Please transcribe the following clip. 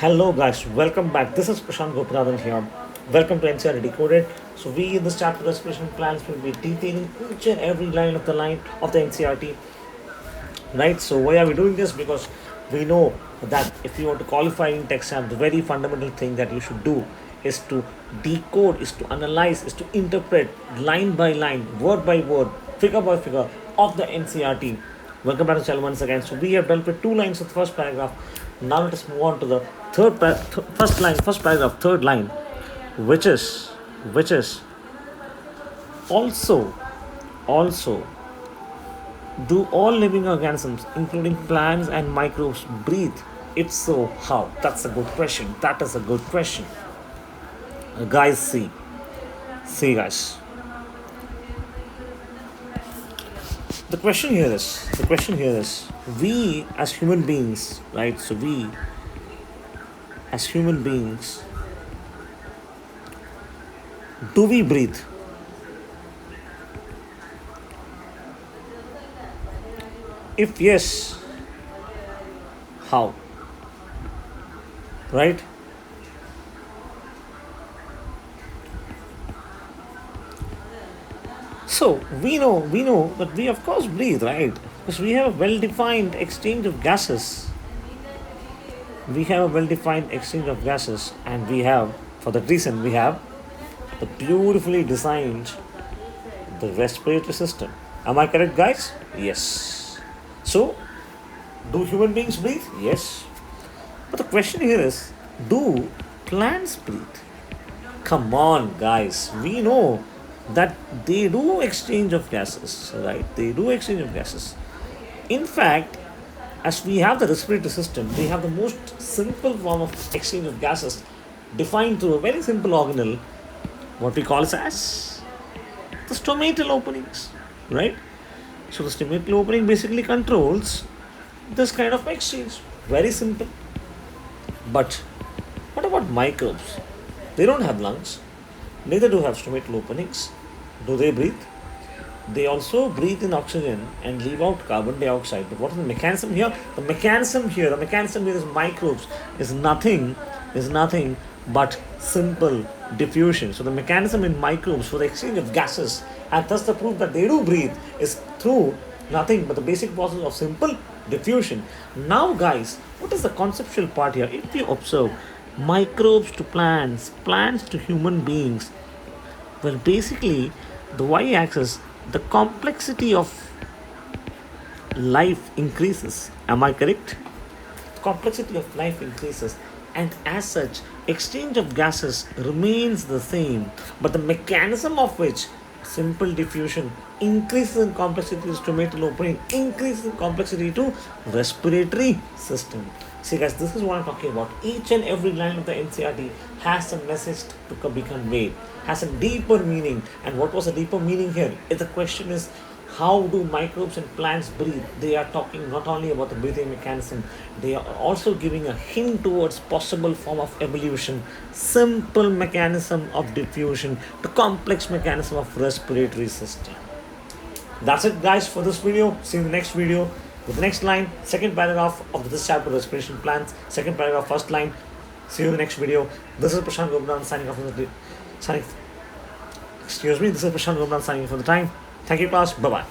Hello guys, welcome back. This is Prashant Gopinathan here. Welcome to Ncert Decoded. So we in this chapter respiration plans will be detailing each and every line of the NCRT. Right? So why are we doing this? Because we know that if you want to qualify in exam, the very fundamental thing that you should do is to decode, is to analyze, is to interpret line by line, word by word, figure by figure of the NCRT. Welcome back to channel once again. So we have dealt with two lines of the first paragraph. Now let us move on to the first line, first paragraph, third line, which is also also do all living organisms, including plants and microbes, breathe? If so, how? That's a good question. That is a good question. Guys, see, guys. The question here is, we as human beings, right? So we as human beings, do we breathe? If yes, how? Right? So we know that we of course breathe, right? Because we have a well-defined exchange of gases. We have a well-defined exchange of gases, and we have, for that reason, we have the beautifully designed the respiratory system. Am I correct, guys? Yes. So, do human beings breathe? Yes. But the question here is, do plants breathe? Come on, guys. We know that they do exchange of gases, right? They do exchange of gases. In fact, as we have the respiratory system, we have the most simple form of exchange of gases defined through a very simple organelle, what we call as the stomatal openings, right? So the stomatal opening basically controls this kind of exchange. Very simple. But what about microbes? They don't have lungs, neither do have stomatal openings. Do they breathe? They also breathe in oxygen and leave out carbon dioxide. But what is the mechanism here? The mechanism here is microbes, is nothing but simple diffusion. So the mechanism in microbes for the exchange of gases, and thus the proof that they do breathe, is through nothing but the basic process of simple diffusion. Now guys, what is the conceptual part here? If you observe, microbes to plants, plants to human beings, well, basically the y-axis, the complexity of life increases. Am I correct? Complexity of life increases, and as such, exchange of gases remains the same, but the mechanism of which, simple diffusion, increases in complexity to stomatal opening, increases in complexity to respiratory system. See guys, this is what I'm talking about. Each and every line of the NCRT has a message to be conveyed, has a deeper meaning. And what was the deeper meaning here? If the question is, how do microbes and plants breathe? They are talking not only about the breathing mechanism, they are also giving a hint towards possible form of evolution, simple mechanism of diffusion to complex mechanism of respiratory system. That's it guys for this video. See you in the next video with the next line, second paragraph of this chapter, respiration plants, second paragraph, first line. See you in the next video. This is Prashant Gopinathan signing off from the signing. Excuse me. This is Prashant Gopinathan signing off for the time. Thank you, class. Bye bye.